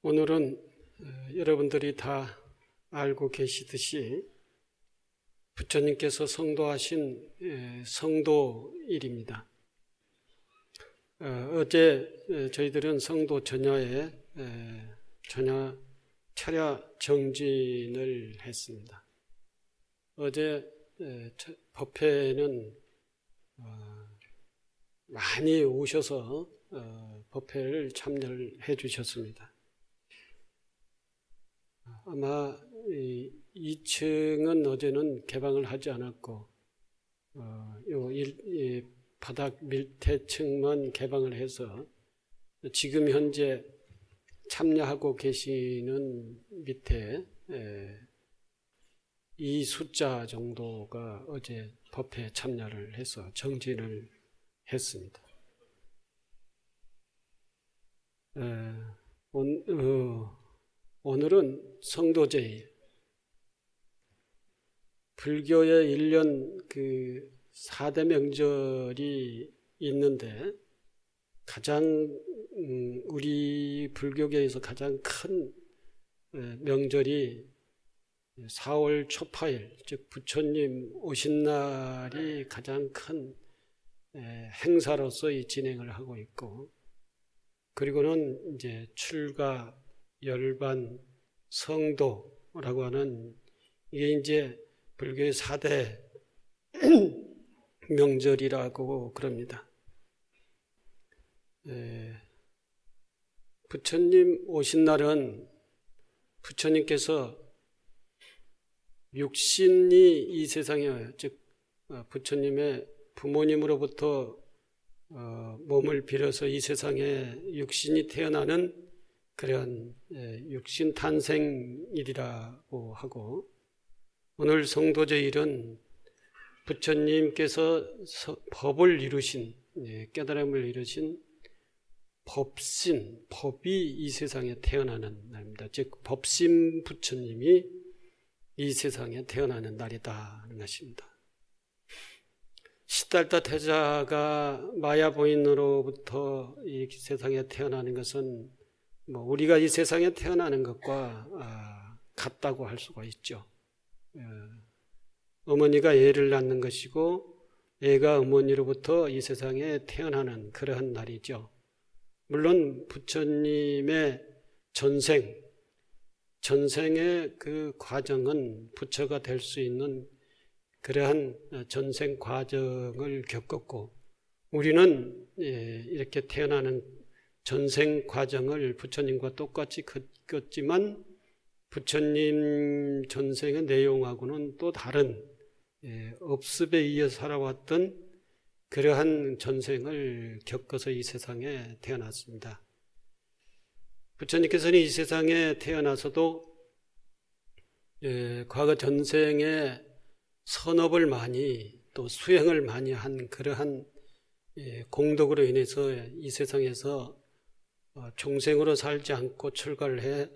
오늘은 여러분들이 다 알고 계시듯이 부처님께서 성도하신 성도일입니다. 어제 저희들은 성도 전야에 전야 철야 정진을 했습니다. 어제 법회는 많이 오셔서 법회를 참여해 주셨습니다. 아마 2층은 어제는 개방을 하지 않았고 바닥 밑에층만 개방을 해서 지금 현재 참여하고 계시는 밑에 이 숫자 정도가 어제 법회에 참여를 해서 정진을 했습니다. 오늘은 성도제일, 불교의 1년 4대 명절이 있는데 가장 우리 불교계에서 가장 큰 명절이 4월 초파일, 즉 부처님 오신 날이 가장 큰 행사로서 진행을 하고 있고, 그리고는 이제 출가, 열반, 성도라고 하는 이게 이제 불교의 4대 명절이라고 그럽니다. 부처님 오신 날은 부처님께서 육신이 이 세상에, 즉 부처님의 부모님으로부터 몸을 빌어서 이 세상에 육신이 태어나는 그런 육신 탄생일이라고 하고, 오늘 성도제일은 부처님께서 법을 이루신, 깨달음을 이루신 법신, 법이 이 세상에 태어나는 날입니다. 즉 법신 부처님이 이 세상에 태어나는 날이다 하는 것입니다. 시달타 태자가 마야 보인으로부터 이 세상에 태어나는 것은 우리가 이 세상에 태어나는 것과 같다고 할 수가 있죠. 어머니가 애를 낳는 것이고 애가 어머니로부터 이 세상에 태어나는 그러한 날이죠. 물론 부처님의 전생의 그 과정은 부처가 될 수 있는 그러한 전생 과정을 겪었고, 우리는 이렇게 태어나는 전생 과정을 부처님과 똑같이 겪었지만 부처님 전생의 내용하고는 또 다른 업습에 의해 살아왔던 그러한 전생을 겪어서 이 세상에 태어났습니다. 부처님께서는 이 세상에 태어나서도 과거 전생에 선업을 많이 또 수행을 많이 한 그러한 공덕으로 인해서 이 세상에서 종생으로 살지 않고 출가를 해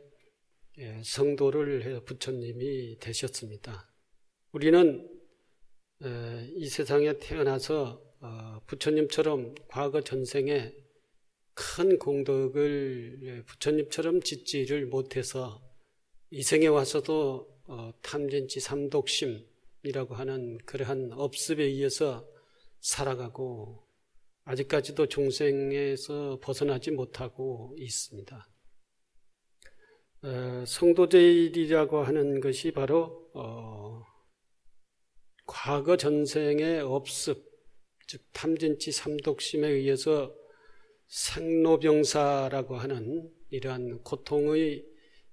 성도를 해 부처님이 되셨습니다. 우리는 이 세상에 태어나서 부처님처럼 과거 전생에 큰 공덕을 부처님처럼 짓지를 못해서 이 생에 와서도 탐진치 삼독심이라고 하는 그러한 업습에 의해서 살아가고 아직까지도 종생에서 벗어나지 못하고 있습니다. 성도제일이라고 하는 것이 바로 과거 전생의 업습, 즉 탐진치 삼독심에 의해서 생로병사라고 하는 이러한 고통의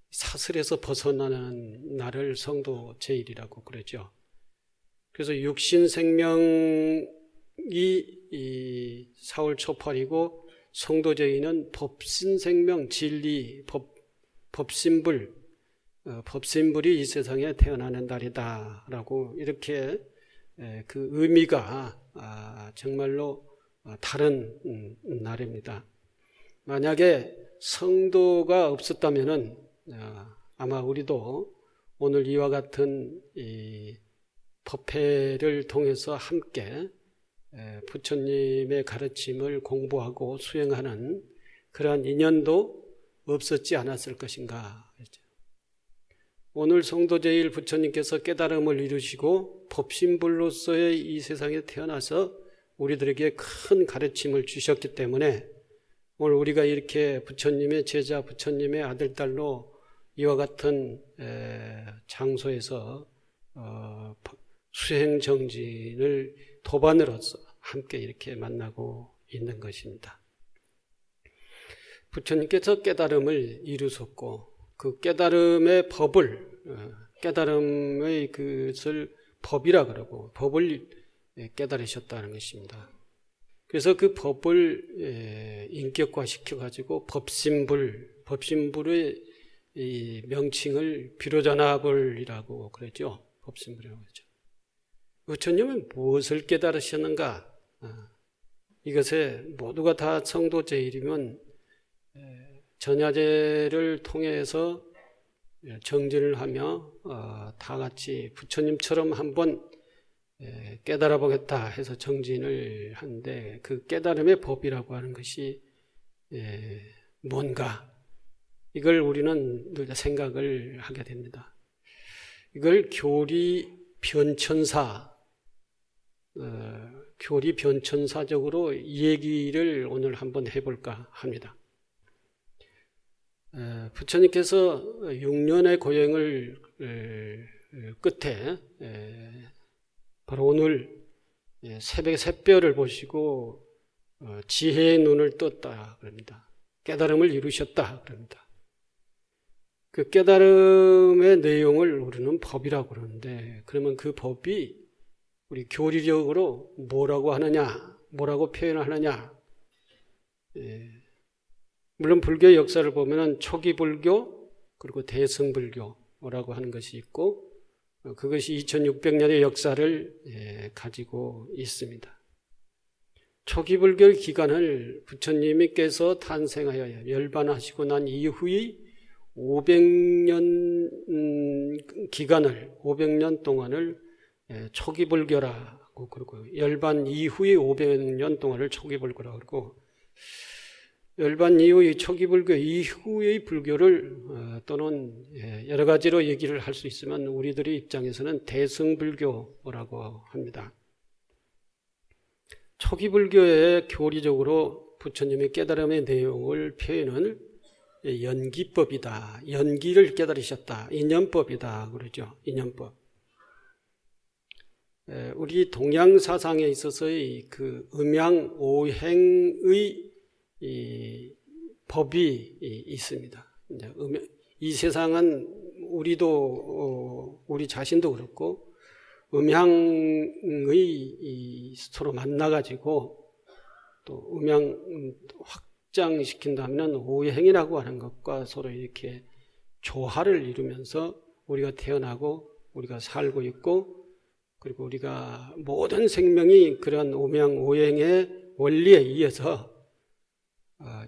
사슬에서 벗어나는 날을 성도제일이라고 그러죠. 그래서 육신 생명이 이 4월 초팔이고, 성도제일은 법신생명, 진리, 법신불, 법신불이 이 세상에 태어나는 날이다라고 이렇게 그 의미가 정말로 다른 날입니다. 만약에 성도가 없었다면은 아마 우리도 오늘 이와 같은 이 법회를 통해서 함께 부처님의 가르침을 공부하고 수행하는 그러한 인연도 없었지 않았을 것인가. 오늘 성도제일 부처님께서 깨달음을 이루시고 법신불로서의 이 세상에 태어나서 우리들에게 큰 가르침을 주셨기 때문에 오늘 우리가 이렇게 부처님의 제자, 부처님의 아들, 딸로 이와 같은 장소에서 수행정진을 도반으로서 함께 이렇게 만나고 있는 것입니다. 부처님께서 깨달음을 이루셨고 그 깨달음의 법을, 깨달음의 그것을 법이라 그러고 법을 깨달으셨다는 것입니다. 그래서 그 법을 인격화시켜가지고 법신불의 이 명칭을 비로자나불이라고 그러죠. 법신불이라고 그러죠. 부처님은 무엇을 깨달으셨는가? 이것에 모두가 다 성도제일이면 전야제를 통해서 정진을 하며 다 같이 부처님처럼 한번 깨달아 보겠다 해서 정진을 하는데 그 깨달음의 법이라고 하는 것이 뭔가 이걸 우리는 늘 생각을 하게 됩니다. 이걸 교리변천사적으로 얘기를 오늘 한번 해볼까 합니다. 부처님께서 6년의 고행을 끝에 바로 오늘 새벽 샛별을 보시고 지혜의 눈을 떴다 그럽니다. 깨달음을 이루셨다 그럽니다. 그 깨달음의 내용을 우리는 법이라고 그러는데 그러면 그 법이 우리 교리적으로 뭐라고 하느냐, 뭐라고 표현하느냐. 물론 불교의 역사를 보면은 초기 불교 그리고 대승불교라고 하는 것이 있고 그것이 2600년의 역사를 가지고 있습니다. 초기 불교의 기간을 부처님께서 탄생하여 열반하시고 난 이후의 500년 기간을 500년 동안을 초기 불교라고 그러고 열반 이후의 500년 동안을 초기 불교라고 그러고 열반 이후의 초기 불교 이후의 불교를 또는 여러 가지로 얘기를 할 수 있으면 우리들의 입장에서는 대승불교라고 합니다. 초기 불교의 교리적으로 부처님의 깨달음의 내용을 표현은 연기법이다. 연기를 깨달으셨다. 인연법이다. 그러죠. 인연법. 우리 동양 사상에 있어서의 그 음양오행의 이 법이 있습니다. 이 세상은 우리도 우리 자신도 그렇고 음양의 서로 만나가지고 또 음양 확장시킨다면 오행이라고 하는 것과 서로 이렇게 조화를 이루면서 우리가 태어나고 우리가 살고 있고 그리고 우리가 모든 생명이 그러한 음양오행의 원리에 의해서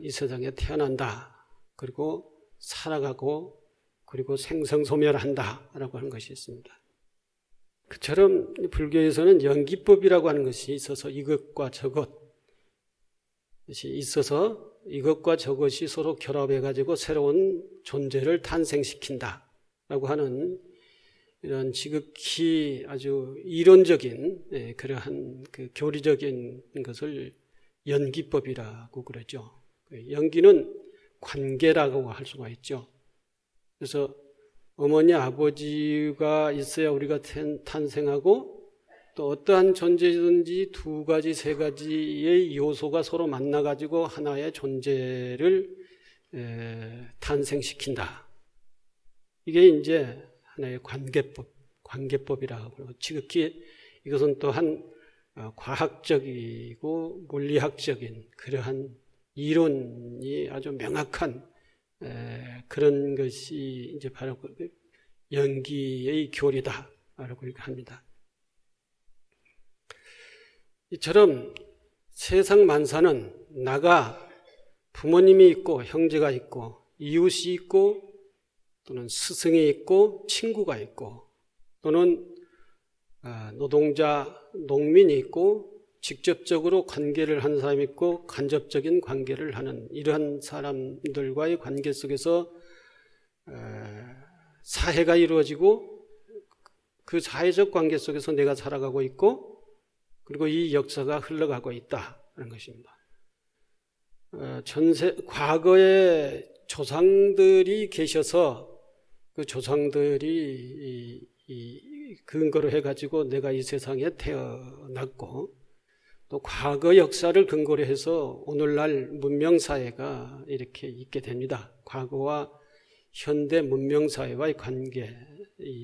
이 세상에 태어난다. 그리고 살아가고 그리고 생성소멸한다 라고 하는 것이 있습니다. 그처럼 불교에서는 연기법이라고 하는 것이 있어서 이것과 저것이 있어서 이것과 저것이 서로 결합해가지고 새로운 존재를 탄생시킨다 라고 하는 이런 지극히 아주 이론적인 그러한 그 교리적인 것을 연기법이라고 그러죠. 연기는 관계라고 할 수가 있죠. 그래서 어머니 아버지가 있어야 우리가 탄생하고 또 어떠한 존재든지 두 가지 세 가지의 요소가 서로 만나가지고 하나의 존재를 탄생시킨다. 이게 이제 하나의 관계법이라고 그러고 지극히 이것은 또한 과학적이고 물리학적인 그러한 이론이 아주 명확한 그런 것이 이제 바로 연기의 교리다라고 이렇게 합니다. 이처럼 세상 만사는 나가 부모님이 있고 형제가 있고 이웃이 있고 또는 스승이 있고 친구가 있고 또는 노동자, 농민이 있고 직접적으로 관계를 하는 사람이 있고 간접적인 관계를 하는 이러한 사람들과의 관계 속에서 사회가 이루어지고 그 사회적 관계 속에서 내가 살아가고 있고 그리고 이 역사가 흘러가고 있다는 것입니다. 과거에 조상들이 계셔서 그 조상들이 이 근거로 해가지고 내가 이 세상에 태어났고 또 과거 역사를 근거로 해서 오늘날 문명사회가 이렇게 있게 됩니다. 과거와 현대 문명사회와의 관계,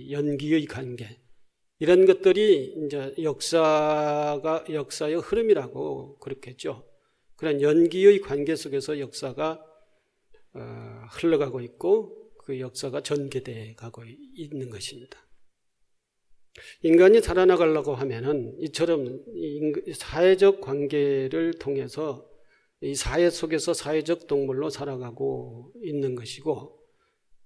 연기의 관계 이런 것들이 이제 역사의 흐름이라고 그렇겠죠. 그런 연기의 관계 속에서 역사가 흘러가고 있고 그 역사가 전개돼 가고 있는 것입니다. 인간이 살아나가려고 하면은 이처럼 사회적 관계를 통해서 이 사회 속에서 사회적 동물로 살아가고 있는 것이고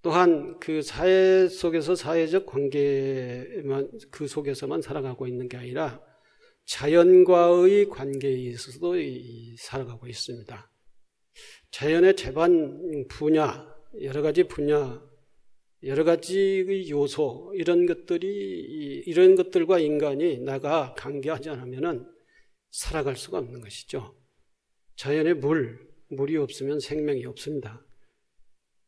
또한 그 사회 속에서 사회적 관계만 그 속에서만 살아가고 있는 게 아니라 자연과의 관계에 있어서도 살아가고 있습니다. 자연의 제반 분야, 여러 가지 분야, 여러 가지의 요소 이런 것들과 인간이 나가 관계하지 않으면은 살아갈 수가 없는 것이죠. 자연의 물이 없으면 생명이 없습니다.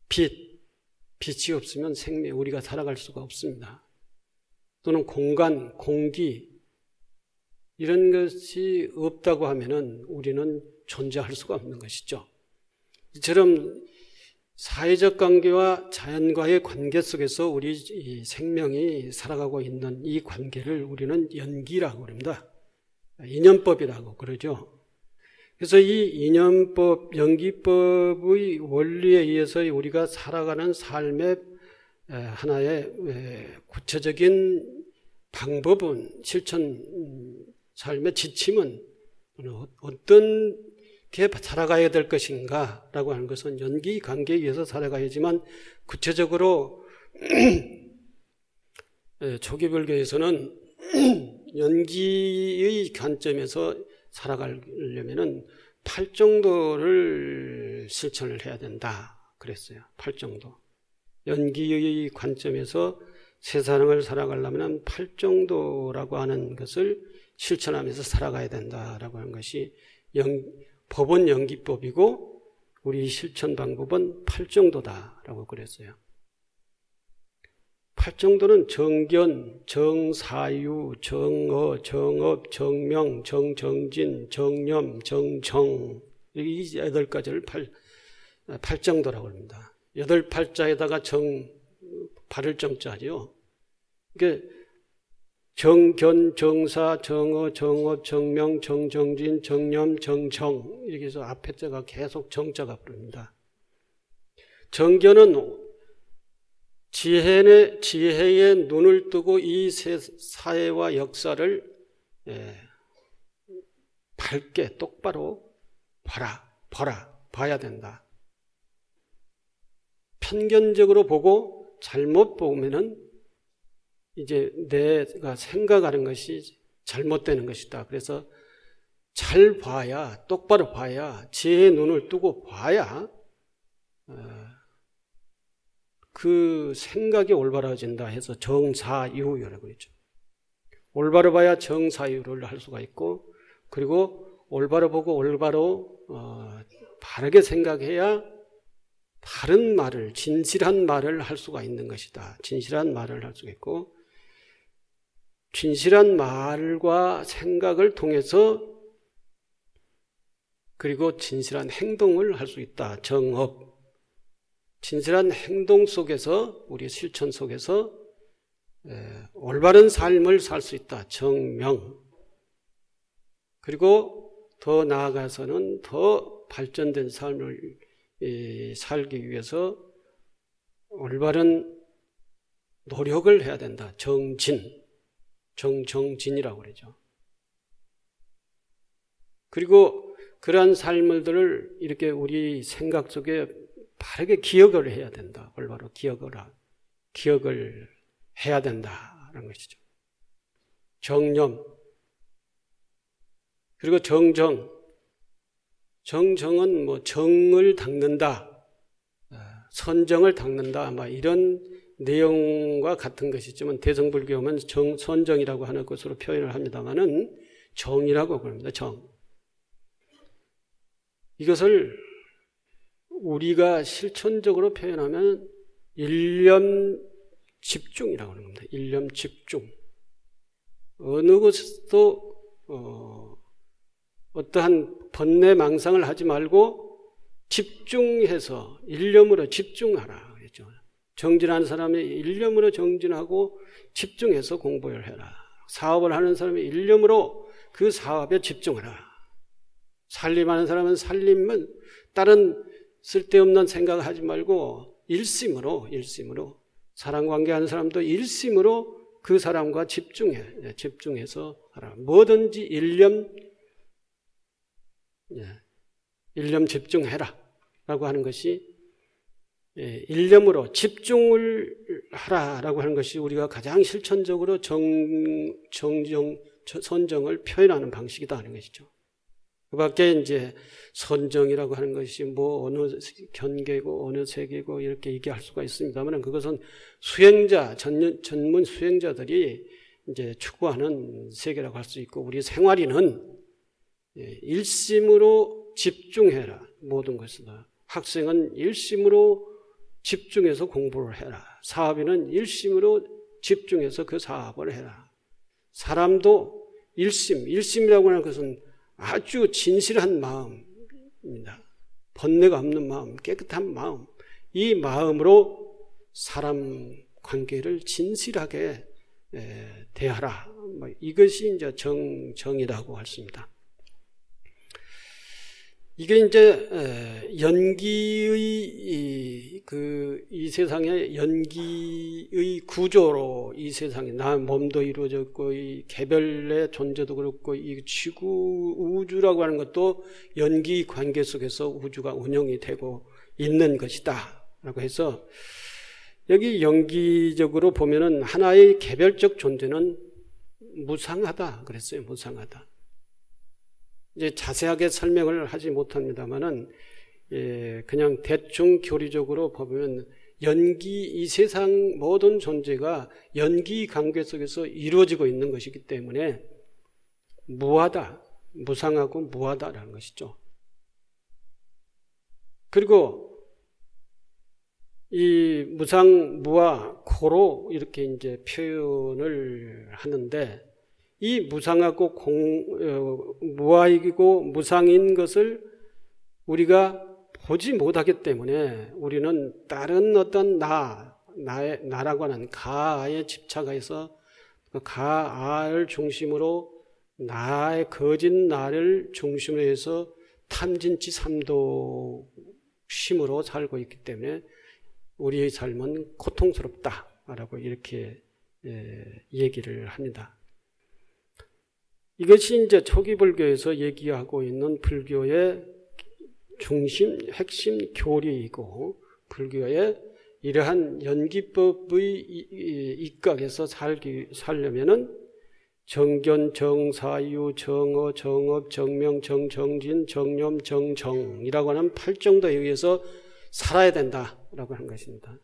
빛이 없으면 우리가 살아갈 수가 없습니다. 또는 공간, 공기 이런 것이 없다고 하면은 우리는 존재할 수가 없는 것이죠. 이처럼 사회적 관계와 자연과의 관계 속에서 우리 생명이 살아가고 있는 이 관계를 우리는 연기라고 합니다. 인연법이라고 그러죠. 그래서 이 인연법, 연기법의 원리에 의해서 우리가 살아가는 삶의 하나의 구체적인 방법은 실천 삶의 지침은 어떤 게 살아가야 될 것인가 라고 하는 것은 연기 관계에 의해서 살아가야지만 구체적으로 초기불교에서는 연기의 관점에서 살아가려면은 8정도를 실천을 해야 된다 그랬어요. 8정도. 연기의 관점에서 세상을 살아가려면 8정도라고 하는 것을 실천하면서 살아가야 된다라고 하는 것이 법은 연기법이고 우리 실천 방법은 8정도다라고 그랬어요. 8정도는 정견, 정사유, 정어, 정업, 정명, 정정진, 정념, 정정 이 8가지를 8정도라고 합니다. 8팔자에다가 바를 정자죠. 그러니까 정견, 정사, 정어, 정업, 정명, 정정진, 정념, 정정 이렇게 해서 앞에 자가 계속 정자가 부릅니다. 정견은 지혜의 눈을 뜨고 이 사회와 역사를 밝게 똑바로 봐야 된다. 편견적으로 보고 잘못 보면은 이제 내가 생각하는 것이 잘못되는 것이다. 그래서 잘 봐야, 똑바로 봐야, 지혜의 눈을 뜨고 봐야 그 생각이 올바라진다 해서 정사유라고 했죠. 올바로 봐야 정사유를 할 수가 있고, 그리고 올바로 보고 올바로 바르게 생각해야 바른 말을, 진실한 말을 할 수가 있는 것이다. 진실한 말을 할 수가 있고, 진실한 말과 생각을 통해서 그리고 진실한 행동을 할 수 있다. 정업. 진실한 행동 속에서 우리의 실천 속에서 올바른 삶을 살 수 있다. 정명. 그리고 더 나아가서는 더 발전된 삶을 살기 위해서 올바른 노력을 해야 된다. 정진. 정진이라고 그러죠. 그리고 그러한 삶들을 이렇게 우리 생각 속에 바르게 기억을 해야 된다. 올바로 기억을 해야 된다라는 것이죠. 정념. 그리고 정정은 뭐 정을 닦는다, 선정을 닦는다, 뭐 이런 내용과 같은 것이지만 대승불교는 선정이라고 하는 것으로 표현을 합니다만은 정이라고 그럽니다. 정. 이것을 우리가 실천적으로 표현하면 일념 집중이라고 하는 겁니다. 일념 집중. 어느 곳에도 어떠한 번뇌망상을 하지 말고 집중해서 일념으로 집중하라 그랬죠. 정진하는 사람이 일념으로 정진하고 집중해서 공부를 해라. 사업을 하는 사람이 일념으로 그 사업에 집중하라. 살림하는 사람은 살림은 다른 쓸데없는 생각을 하지 말고 일심으로 사랑관계하는 사람도 일심으로 그 사람과 집중해서 하라. 뭐든지 일념 집중해라 라고 하는 것이 일념으로 집중을 하라라고 하는 것이 우리가 가장 실천적으로 선정을 표현하는 방식이다 하는 것이죠. 그 밖에 이제 선정이라고 하는 것이 뭐 어느 견계고 어느 세계고 이렇게 얘기할 수가 있습니다만 그것은 전문 수행자들이 이제 추구하는 세계라고 할 수 있고 우리 생활인은 일심으로 집중해라. 모든 것을 학생은 일심으로 집중해서 공부를 해라. 사업인은 일심으로 집중해서 그 사업을 해라. 사람도 일심이라고 하는 것은 아주 진실한 마음입니다. 번뇌가 없는 마음, 깨끗한 마음. 이 마음으로 사람 관계를 진실하게 대하라. 이것이 이제 정이라고 할 수 있습니다. 이게 이제 연기의 이 세상의 연기의 구조로 이 세상에 나 몸도 이루어졌고 이 개별의 존재도 그렇고 이 지구 우주라고 하는 것도 연기 관계 속에서 우주가 운영이 되고 있는 것이다라고 해서 여기 연기적으로 보면은 하나의 개별적 존재는 무상하다 그랬어요. 무상하다. 이제 자세하게 설명을 하지 못합니다만은 그냥 대충 교리적으로 보면 이 세상 모든 존재가 연기 관계 속에서 이루어지고 있는 것이기 때문에 무하다, 무상하고 무하다라는 것이죠. 그리고 이 무상, 무하, 고로 이렇게 이제 표현을 하는데 이 무상하고 무아이고 무상인 것을 우리가 보지 못하기 때문에 우리는 다른 어떤 나라고 하는 가에 집착해서 그 가를 중심으로 나의 거짓 나를 중심으로 해서 탐진치 삼도심으로 살고 있기 때문에 우리의 삶은 고통스럽다라고 이렇게 얘기를 합니다. 이것이 이제 초기 불교에서 얘기하고 있는 불교의 중심, 핵심 교리이고 불교의 이러한 연기법의 입각에서 살려면은 정견, 정사유, 정어, 정업, 정명, 정정진, 정념, 정정이라고 하는 8정도에 의해서 살아야 된다라고 하는 것입니다.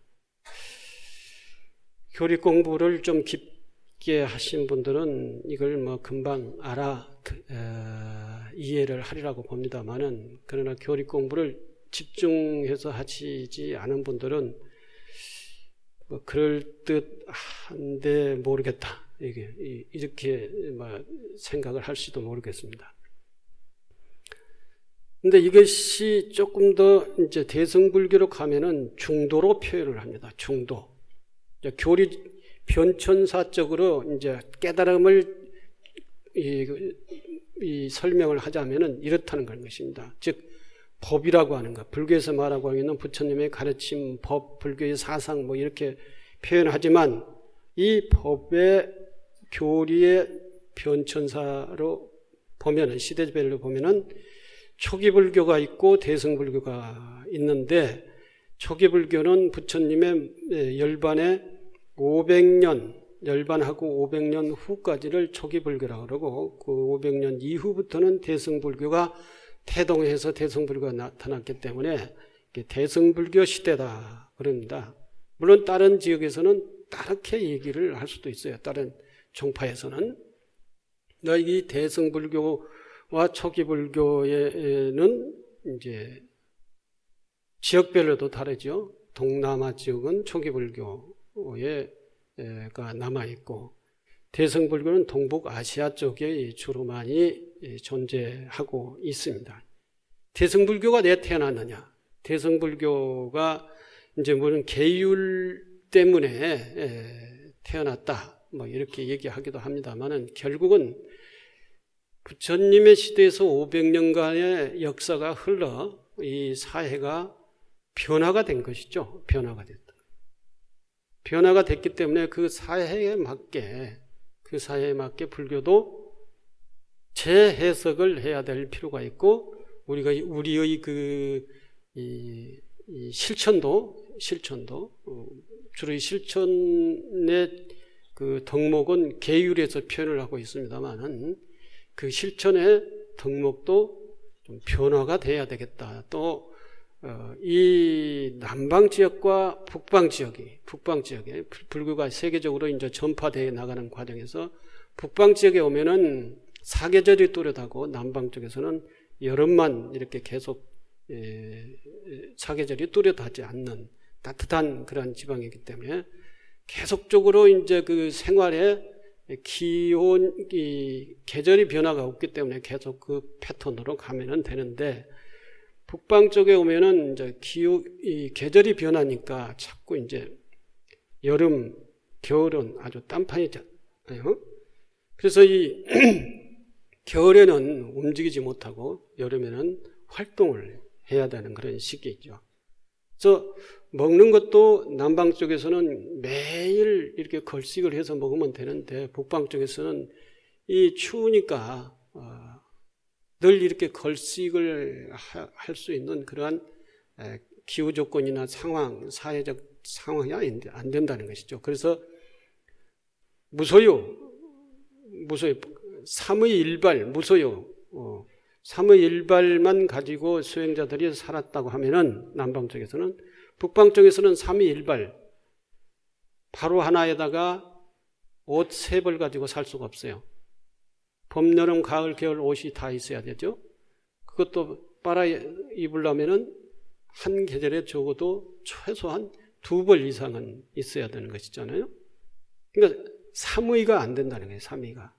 교리 공부를 좀 깊게 하신 분들은 이걸 뭐 금방 이해를 하리라고 봅니다만은 그러나 교리 공부를 집중해서 하시지 않은 분들은 뭐 그럴 듯한데 모르겠다 이렇게 생각을 할지도 모르겠습니다. 근데 이것이 조금 더 이제 대승불교로 가면은 중도로 표현을 합니다. 중도. 교리 변천사적으로 이제 깨달음을 설명을 하자면은 이렇다는 것입니다. 즉 법이라고 하는 것, 불교에서 말하고 있는 부처님의 가르침, 법, 불교의 사상 뭐 이렇게 표현하지만 이 법의 교리의 변천사로 보면은 시대별로 보면은 초기 불교가 있고 대승불교가 있는데 초기 불교는 부처님의 열반에 500년 열반하고 500년 후까지를 초기불교라고 그러고 그 500년 이후부터는 대승불교가 태동해서 대승불교가 나타났기 때문에 대승불교 시대다 그럽니다. 물론 다른 지역에서는 다르게 얘기를 할 수도 있어요. 다른 종파에서는. 이 대승불교와 초기불교에는 이제 지역별로도 다르죠. 동남아 지역은 초기불교가 남아있고 대승불교는 동북아시아 쪽에 주로 많이 존재하고 있습니다. 대승불교가 왜 태어났느냐? 대승불교가 이제 물론 계율 때문에 태어났다. 뭐 이렇게 얘기하기도 합니다만은 결국은 부처님의 시대에서 500년간의 역사가 흘러 이 사회가 변화가 된 것이죠. 변화가 됐다. 변화가 됐기 때문에 그 사회에 맞게 불교도 재해석을 해야 될 필요가 있고 우리의 이 실천도 주로 이 실천의 그 덕목은 계율에서 표현을 하고 있습니다만은 그 실천의 덕목도 좀 변화가 돼야 되겠다. 또 이 남방 지역과 북방 지역에 불교가 세계적으로 이제 전파되어 나가는 과정에서 북방 지역에 오면은 사계절이 뚜렷하고 남방 쪽에서는 여름만 이렇게 계속 사계절이 뚜렷하지 않는 따뜻한 그런 지방이기 때문에 계속적으로 이제 그 생활에 기온, 계절이 변화가 없기 때문에 계속 그 패턴으로 가면은 되는데 북방 쪽에 오면은 이제 계절이 변하니까 자꾸 이제 여름, 겨울은 아주 딴판이잖아요. 그래서 이 겨울에는 움직이지 못하고 여름에는 활동을 해야 되는 그런 시기죠. 그래서 먹는 것도 남방 쪽에서는 매일 이렇게 걸식을 해서 먹으면 되는데 북방 쪽에서는 이 추우니까 늘 이렇게 걸식을 할 수 있는 그러한 기후 조건이나 상황, 사회적 상황이 안 된다는 것이죠. 그래서 무소유, 삼의일발, 삼의일발만 가지고 수행자들이 살았다고 하면은 남방 쪽에서는, 북방 쪽에서는 삼의일발, 바로 하나에다가 옷 3벌 가지고 살 수가 없어요. 봄, 여름, 가을, 겨울 옷이 다 있어야 되죠. 그것도 빨아 입으려면은 한 계절에 적어도 최소한 2벌 이상은 있어야 되는 것이잖아요. 그러니까 삼의가 안 된다는 거예요. 삼의가.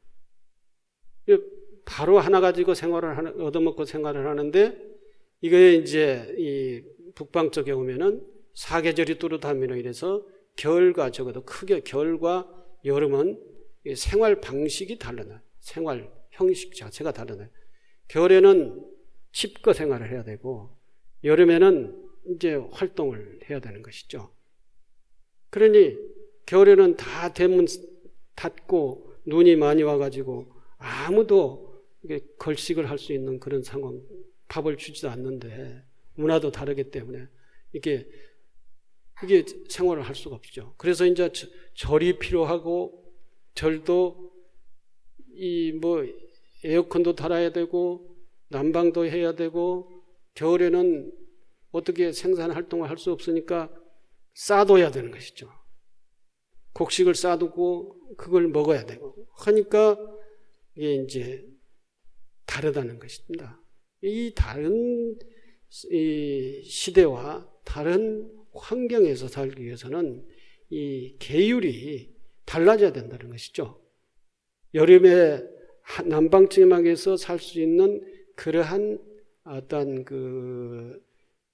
바로 하나 가지고 얻어먹고 생활을 하는데, 이게 이제 이 북방 쪽에 오면은 사계절이 뚜렷함으로 인해서 겨울과 적어도 크게 겨울과 여름은 생활 방식이 달라요. 생활 형식 자체가 다르네. 겨울에는 칩거 생활을 해야 되고 여름에는 이제 활동을 해야 되는 것이죠. 그러니 겨울에는 다 대문 닫고 눈이 많이 와가지고 아무도 걸식을 할 수 있는 그런 상황, 밥을 주지도 않는데 문화도 다르기 때문에 이게 생활을 할 수가 없죠. 그래서 이제 절이 필요하고, 절도 에어컨도 달아야 되고 난방도 해야 되고, 겨울에는 어떻게 생산 활동을 할 수 없으니까 싸둬야 되는 것이죠. 곡식을 싸두고 그걸 먹어야 되고 하니까 이게 이제 다르다는 것입니다. 이 다른 시대와 다른 환경에서 살기 위해서는 이 계율이 달라져야 된다는 것이죠. 여름에 남방지방에서 살 수 있는 그러한 어떤 그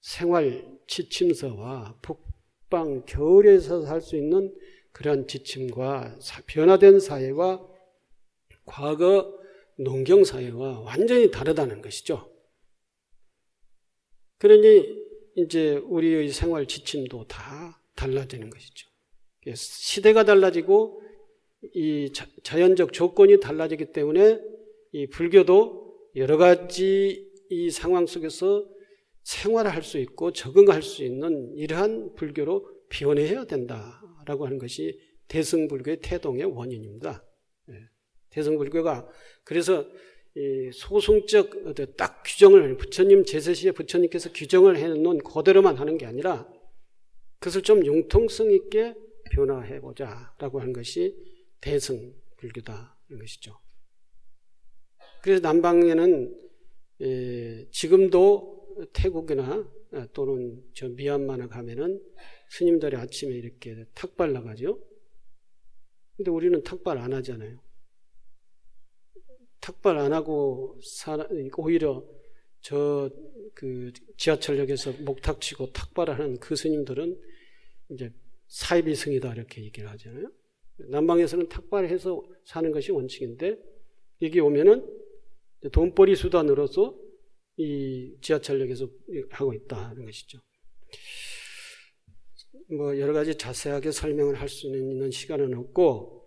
생활 지침서와 북방 겨울에서 살 수 있는 그런 지침과 변화된 사회와 과거 농경 사회와 완전히 다르다는 것이죠. 그러니 이제 우리의 생활 지침도 다 달라지는 것이죠. 시대가 달라지고 이 자연적 조건이 달라지기 때문에 이 불교도 여러 가지 이 상황 속에서 생활할 수 있고 적응할 수 있는 이러한 불교로 변해야 된다라고 하는 것이 대승불교의 태동의 원인입니다. 대승불교가 그래서 이 소승적 딱 규정을 부처님 제세 시에 부처님께서 규정을 해놓은 그대로만 하는 게 아니라 그것을 좀 융통성 있게 변화해보자라고 하는 것이 대승불교다는 것이죠. 그래서 남방에는 지금도 태국이나 또는 저 미얀마나 가면은 스님들이 아침에 이렇게 탁발 나가죠. 근데 우리는 탁발 안 하잖아요. 탁발 안 하고 오히려 저 그 지하철역에서 목탁 치고 탁발하는 그 스님들은 이제 사이비승이다 이렇게 얘기를 하잖아요. 남방에서는 탁발해서 사는 것이 원칙인데 여기 오면은 돈벌이 수단으로서 이 지하철역에서 하고 있다는 것이죠. 뭐 여러 가지 자세하게 설명을 할 수 있는 시간은 없고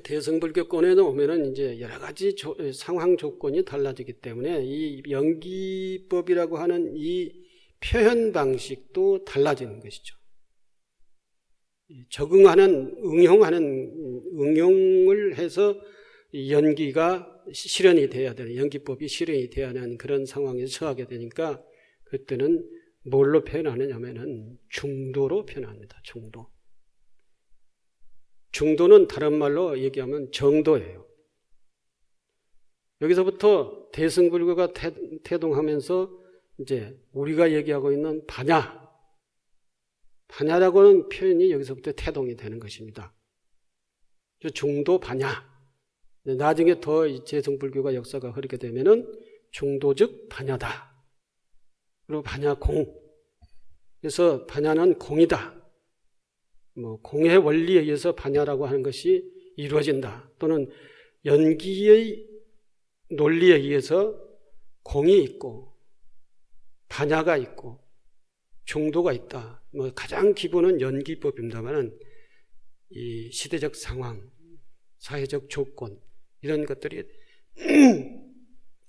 대승불교권에 오면은 이제 여러 가지 상황 조건이 달라지기 때문에 이 연기법이라고 하는 이 표현 방식도 달라지는 것이죠. 적응하는 응용을 해서 연기가 실현이 돼야 되는 연기법이 실현이 돼야 하는 그런 상황에 처하게 되니까 그때는 뭘로 표현하느냐면은 중도로 표현합니다. 중도. 중도는 다른 말로 얘기하면 정도예요. 여기서부터 대승불교가 태동하면서 이제 우리가 얘기하고 있는 반야라고는 표현이 여기서부터 태동이 되는 것입니다. 중도 반야. 나중에 더 대승불교가 역사가 흐르게 되면은 중도즉 반야다. 그리고 반야공. 그래서 반야는 공이다. 뭐 공의 원리에 의해서 반야라고 하는 것이 이루어진다. 또는 연기의 논리에 의해서 공이 있고 반야가 있고 중도가 있다. 뭐 가장 기본은 연기법입니다만은 이 시대적 상황, 사회적 조건 이런 것들이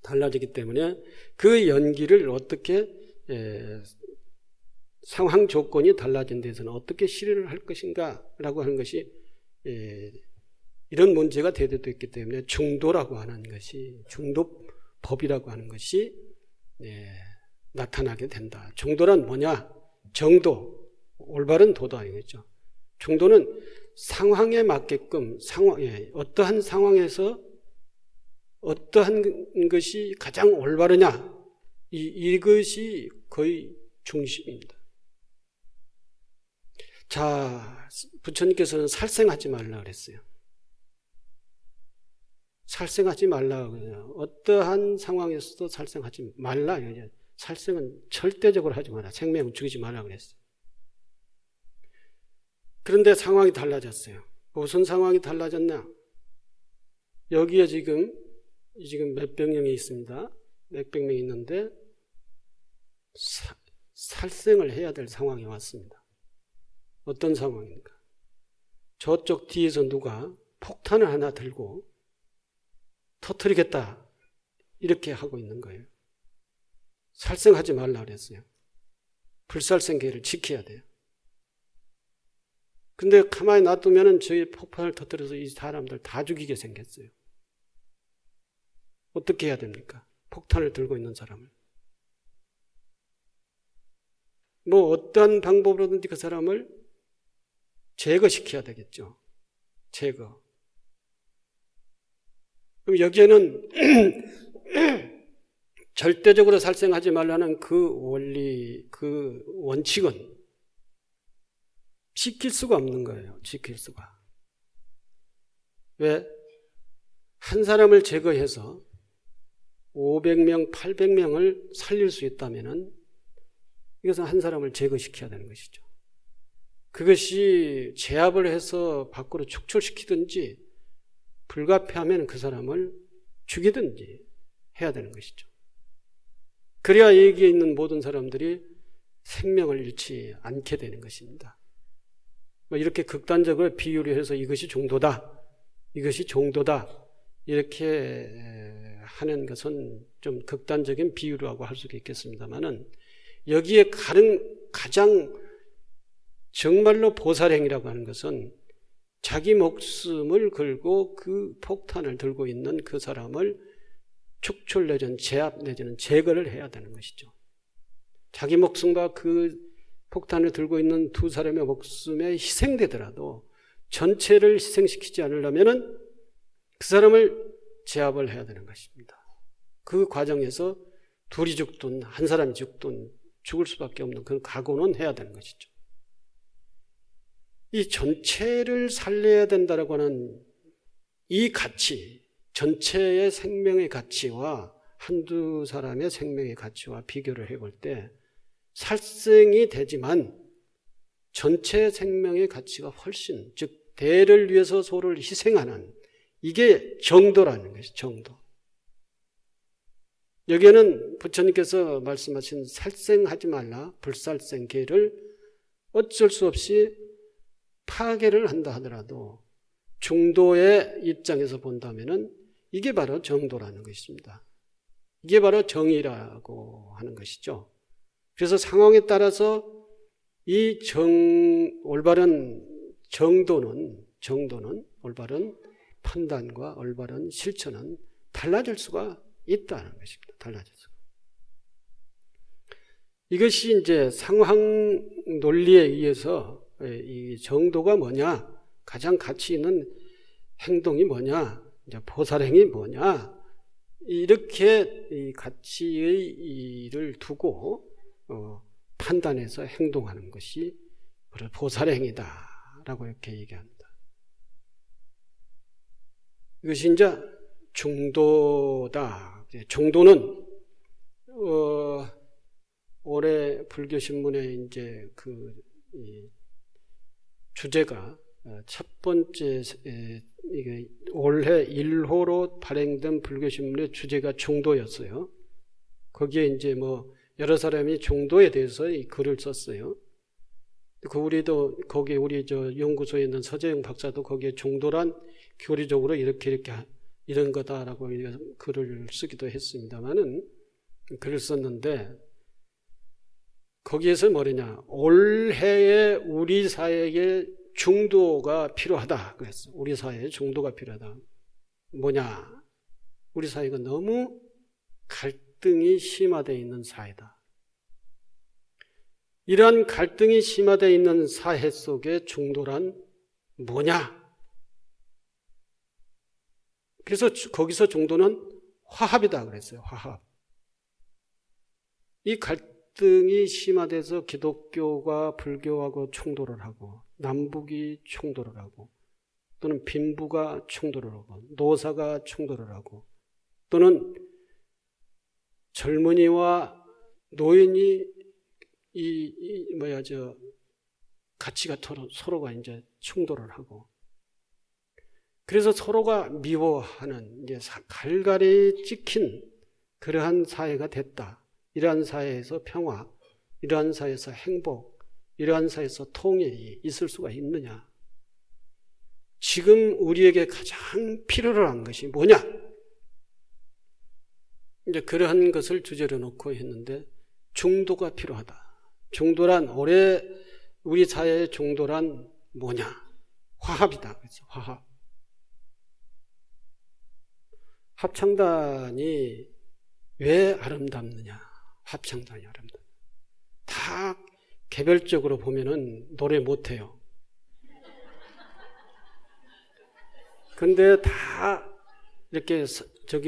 달라지기 때문에 그 연기를 어떻게 상황 조건이 달라진 데서는 어떻게 실현을 할 것인가라고 하는 것이 이런 문제가 대두되어 있기 때문에 중도라고 하는 것이 중도법이라고 하는 것이 나타나게 된다. 중도란 뭐냐? 정도, 올바른 도도 아니겠죠. 중도는 상황에 맞게끔 어떠한 상황에서 어떠한 것이 가장 올바르냐 이것이 거의 중심입니다. 자, 부처님께서는 살생하지 말라 그랬어요. 살생하지 말라 그래요. 어떠한 상황에서도 살생하지 말라. 살생은 절대적으로 하지 마라. 생명을 죽이지 말라 그랬어요. 그런데 상황이 달라졌어요. 무슨 상황이 달라졌냐? 여기에 지금 몇백 명이 있습니다. 몇백 명이 있는데 살생을 해야 될 상황이 왔습니다. 어떤 상황인가? 저쪽 뒤에서 누가 폭탄을 하나 들고 터뜨리겠다 이렇게 하고 있는 거예요. 살생하지 말라 그랬어요. 불살생계를 지켜야 돼요. 근데 가만히 놔두면은 저희 폭탄을 터뜨려서 이 사람들 다 죽이게 생겼어요. 어떻게 해야 됩니까? 폭탄을 들고 있는 사람을. 뭐 어떠한 방법으로든지 그 사람을 제거시켜야 되겠죠. 제거. 그럼 여기에는 절대적으로 살생하지 말라는 그 원리, 그 원칙은 지킬 수가 없는 거예요. 지킬 수가. 왜? 한 사람을 제거해서 500명, 800명을 살릴 수 있다면은 이것은 한 사람을 제거시켜야 되는 것이죠. 그것이 제압을 해서 밖으로 축출시키든지 불가피하면 그 사람을 죽이든지 해야 되는 것이죠. 그래야 여기에 있는 모든 사람들이 생명을 잃지 않게 되는 것입니다. 이렇게 극단적으로 비유를 해서 이것이 종도다, 이것이 종도다 이렇게 하는 것은 좀 극단적인 비유라고 할 수가 있겠습니다만은 여기에 가장 정말로 보살행위라고 하는 것은 자기 목숨을 걸고 그 폭탄을 들고 있는 그 사람을 축출 내지는 제압 내지는 제거를 해야 되는 것이죠. 자기 목숨과 그 폭탄을 들고 있는 두 사람의 목숨에 희생되더라도 전체를 희생시키지 않으려면 그 사람을 제압을 해야 되는 것입니다. 그 과정에서 둘이 죽든 한 사람이 죽든 죽을 수밖에 없는 그런 각오는 해야 되는 것이죠. 이 전체를 살려야 된다라고 하는 이 가치, 전체의 생명의 가치와 한두 사람의 생명의 가치와 비교를 해볼 때 살생이 되지만 전체 생명의 가치가 훨씬, 즉 대를 위해서 소를 희생하는 이게 정도라는 것이죠. 정도. 여기에는 부처님께서 말씀하신 살생하지 말라, 불살생계를 어쩔 수 없이 파괴를 한다 하더라도 중도의 입장에서 본다면은 이게 바로 정도라는 것입니다. 이게 바로 정의라고 하는 것이죠. 그래서 상황에 따라서 이 올바른 정도는 올바른 판단과 올바른 실천은 달라질 수가 있다는 것입니다. 달라질 수가. 이것이 이제 상황 논리에 의해서 이 정도가 뭐냐, 가장 가치 있는 행동이 뭐냐, 이제 보살행이 뭐냐, 이렇게 이 가치의 이를 두고 판단해서 행동하는 것이 바로 보살행이다라고 이렇게 얘기합니다. 이것이 이제 중도다. 중도는 올해 불교신문에 이제 주제가 첫 번째 이게 올해 1호로 발행된 불교신문의 주제가 중도였어요. 거기에 이제 뭐 여러 사람이 중도에 대해서 이 글을 썼어요. 우리도 거기 우리 연구소에 있는 서재영 박사도 거기에 중도란 교리적으로 이렇게 이런 거다라고 글을 쓰기도 했습니다만은 글을 썼는데 거기에서 뭐냐, 올해의 우리 사회에 중도가 필요하다 그랬어. 우리 사회에 중도가 필요하다. 뭐냐? 우리 사회가 너무 갈등이 심화되어 있는 사회다. 이러한 갈등이 심화되어 있는 사회 속에 중도란 뭐냐? 그래서 거기서 중도는 화합이다 그랬어요. 화합. 이 갈등이 심화돼서 기독교가 불교하고 충돌을 하고 남북이 충돌을 하고 또는 빈부가 충돌을 하고 노사가 충돌을 하고 또는 젊은이와 노인이 가치가 서로가 이제 충돌을 하고 그래서 서로가 미워하는 이제 갈갈이 찍힌 그러한 사회가 됐다. 이러한 사회에서 평화, 이러한 사회에서 행복, 이러한 사회에서 통일이 있을 수가 있느냐? 지금 우리에게 가장 필요로 한 것이 뭐냐? 이제 그러한 것을 주제로 놓고 했는데 중도가 필요하다. 중도란 올해 우리 사회의 중도란 뭐냐? 화합이다. 그렇죠? 화합. 합창단이 왜 아름답느냐? 합창단이 아름답다. 다 개별적으로 보면은 노래 못해요. 근데 다 이렇게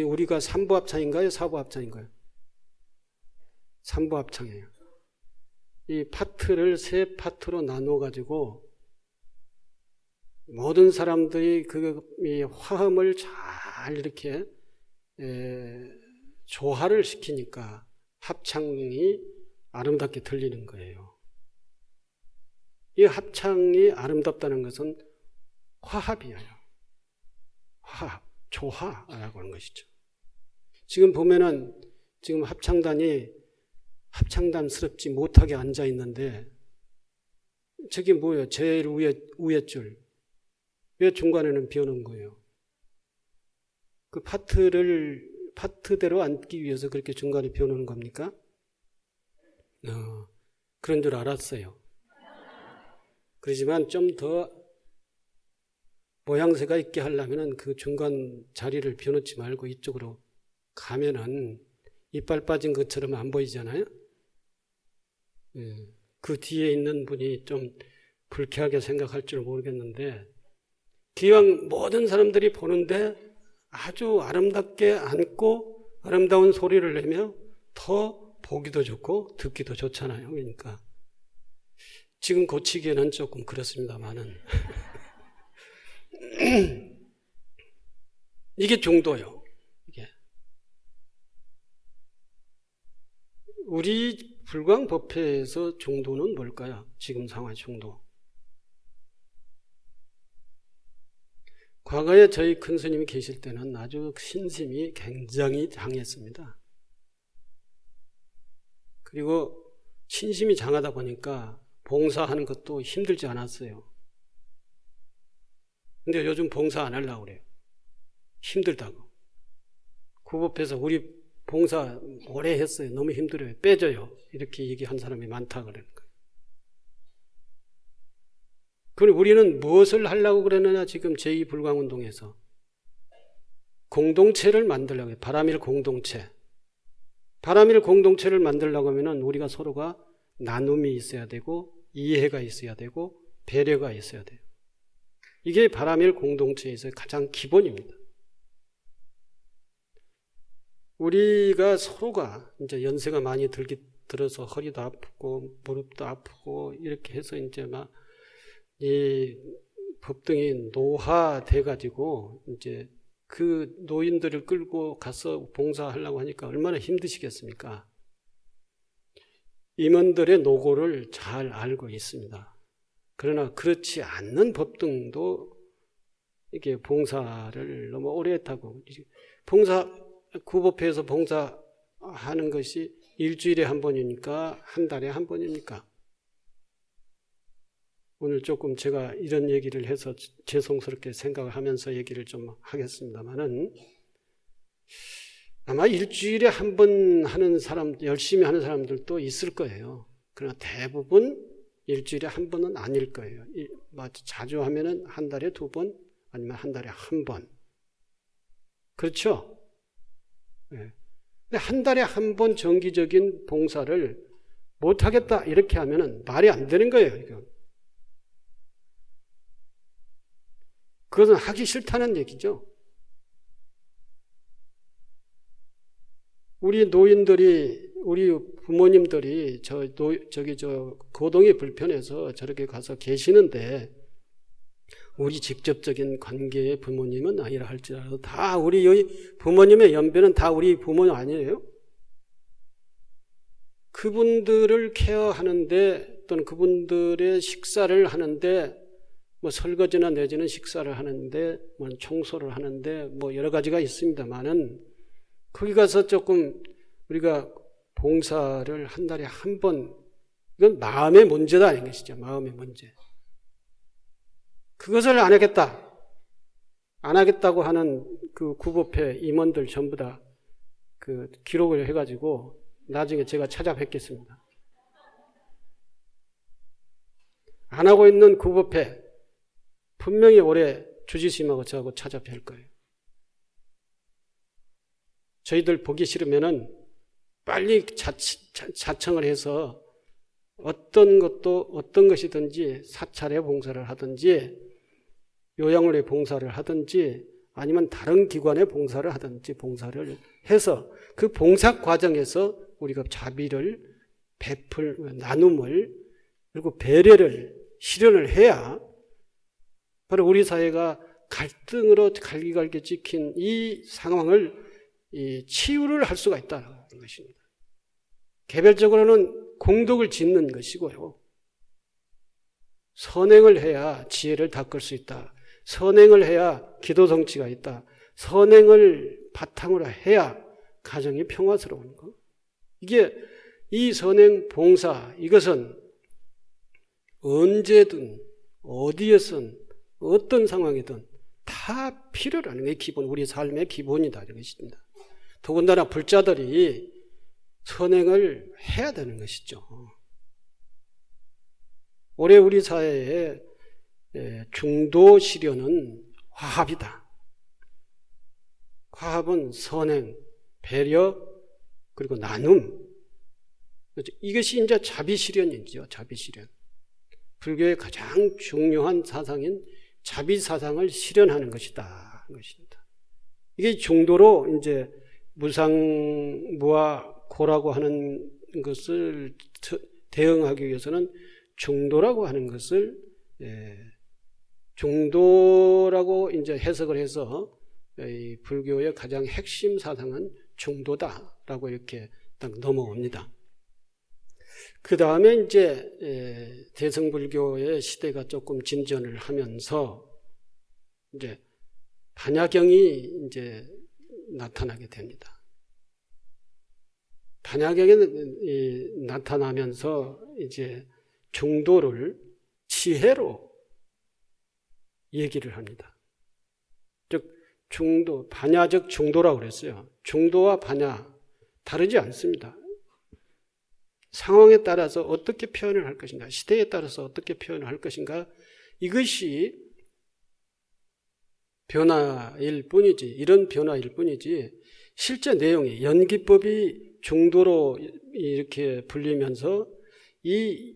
우리가 3부 합창인가요? 4부 합창인가요? 3부 합창이에요. 이 파트를 3파트로 나누어 가지고 모든 사람들이 이 화음을 잘 이렇게 조화를 시키니까 합창이 아름답게 들리는 거예요. 이 합창이 아름답다는 것은 화합이에요. 화합, 조화라고 하는 것이죠. 지금 보면은 지금 합창단스럽지 못하게 앉아 있는데 저게 뭐예요? 제일 위에 줄. 왜 중간에는 비워놓은 거예요? 그 파트대로 앉기 위해서 그렇게 중간에 비워놓는 겁니까? 그런 줄 알았어요. 그렇지만 좀 더 모양새가 있게 하려면은 그 중간 자리를 비워놓지 말고 이쪽으로 가면은 이빨 빠진 것처럼 안 보이잖아요. 그 뒤에 있는 분이 좀 불쾌하게 생각할 줄 모르겠는데, 기왕 모든 사람들이 보는데 아주 아름답게 앉고 아름다운 소리를 내며 더 보기도 좋고 듣기도 좋잖아요. 그러니까 지금 고치기에는 조금 그렇습니다만은 이게 중도요. 이게 우리 불광법회에서 중도는 뭘까요? 지금 상황 중도. 과거에 저희 큰 스님이 계실 때는 아주 신심이 굉장히 장했습니다. 그리고 신심이 장하다 보니까 봉사하는 것도 힘들지 않았어요. 근데 요즘 봉사 안 하려고 그래요. 힘들다고. 구법해서 우리 봉사 오래 했어요. 너무 힘들어요. 빼줘요. 이렇게 얘기한 사람이 많다 그러는 거예요. 그럼 우리는 무엇을 하려고 그러느냐? 지금 제2불광운동에서 공동체를 만들려고 해요. 바람일 공동체. 바람일 공동체를 만들려고 하면 우리가 서로가 나눔이 있어야 되고 이해가 있어야 되고 배려가 있어야 돼요. 이게 바람일 공동체에서 가장 기본입니다. 우리가 서로가 이제 연세가 많이 들어서 허리도 아프고 무릎도 아프고 이렇게 해서 이제 막 이 법등이 노화돼 가지고 이제 그 노인들을 끌고 가서 봉사하려고 하니까 얼마나 힘드시겠습니까? 임원들의 노고를 잘 알고 있습니다. 그러나 그렇지 않는 법등도 이게 봉사를 너무 오래 했다고. 구법회에서 봉사하는 것이 일주일에 한 번이니까 한 달에 한 번입니까? 오늘 조금 제가 이런 얘기를 해서 죄송스럽게 생각을 하면서 얘기를 좀 하겠습니다만은, 아마 일주일에 한 번 하는 사람, 열심히 하는 사람들도 있을 거예요. 그러나 대부분 일주일에 한 번은 아닐 거예요. 자주 하면은 한 달에 두 번, 아니면 한 달에 한 번. 그렇죠? 네. 근데 한 달에 한 번 정기적인 봉사를 못하겠다 이렇게 하면은 말이 안 되는 거예요. 이건. 그것은 하기 싫다는 얘기죠. 우리 노인들이, 우리 부모님들이 거동이 불편해서 저렇게 가서 계시는데, 우리 직접적인 관계의 부모님은 아니라 할지라도 다 우리 부모님의 연배는 다 우리 부모님 아니에요? 그분들을 케어하는데 또는 그분들의 식사를 하는데 뭐 설거지나 내지는 식사를 하는데 뭐 청소를 하는데 뭐 여러 가지가 있습니다만은 거기 가서 조금 우리가 봉사를 한 달에 한 번, 이건 마음의 문제다 아닌 것이죠. 마음의 문제. 그것을 안 하겠다고 하는 그 구법회 임원들 전부 다 그 기록을 해가지고 나중에 제가 찾아뵙겠습니다. 안 하고 있는 구법회 분명히 올해 주지스님하고 저하고 찾아뵐 거예요. 저희들 보기 싫으면은 빨리 자청을 해서 어떤 것이든지 사찰에 봉사를 하든지 요양원에 봉사를 하든지 아니면 다른 기관에 봉사를 하든지 봉사를 해서 그 봉사 과정에서 우리가 자비를 나눔을 그리고 배려를 실현을 해야 바로 우리 사회가 갈등으로 갈기갈기 찍힌 이 상황을 치유를 할 수가 있다는 것입니다. 개별적으로는 공덕을 짓는 것이고요. 선행을 해야 지혜를 닦을 수 있다. 선행을 해야 기도 성취가 있다. 선행을 바탕으로 해야 가정이 평화스러운 것. 이게 이 선행 봉사, 이것은 언제든 어디에선 어떤 상황이든 다 필요라는 게 기본, 우리 삶의 기본이다 이것입니다. 더군다나 불자들이 선행을 해야 되는 것이죠. 올해 우리 사회에 중도 시련은 화합이다. 화합은 선행, 배려, 그리고 나눔. 이것이 이제 자비실현이죠. 자비실현. 불교의 가장 중요한 사상인 자비사상을 실현하는 것이다. 것입니다. 이게 중도로 이제 무상무와 고라고 하는 것을 대응하기 위해서는 중도라고 하는 것을 중도라고 이제 해석을 해서 이 불교의 가장 핵심 사상은 중도다라고 이렇게 딱 넘어옵니다. 그 다음에 이제 대승불교의 시대가 조금 진전을 하면서 이제 반야경이 이제 나타나게 됩니다. 반야경이 나타나면서 이제 중도를 지혜로 얘기를 합니다. 즉 중도, 반야적 중도라고 그랬어요. 중도와 반야 다르지 않습니다. 상황에 따라서 어떻게 표현을 할 것인가, 시대에 따라서 어떻게 표현을 할 것인가, 이것이 변화일 뿐이지, 이런 변화일 뿐이지, 실제 내용이 연기법이 중도로 이렇게 불리면서 이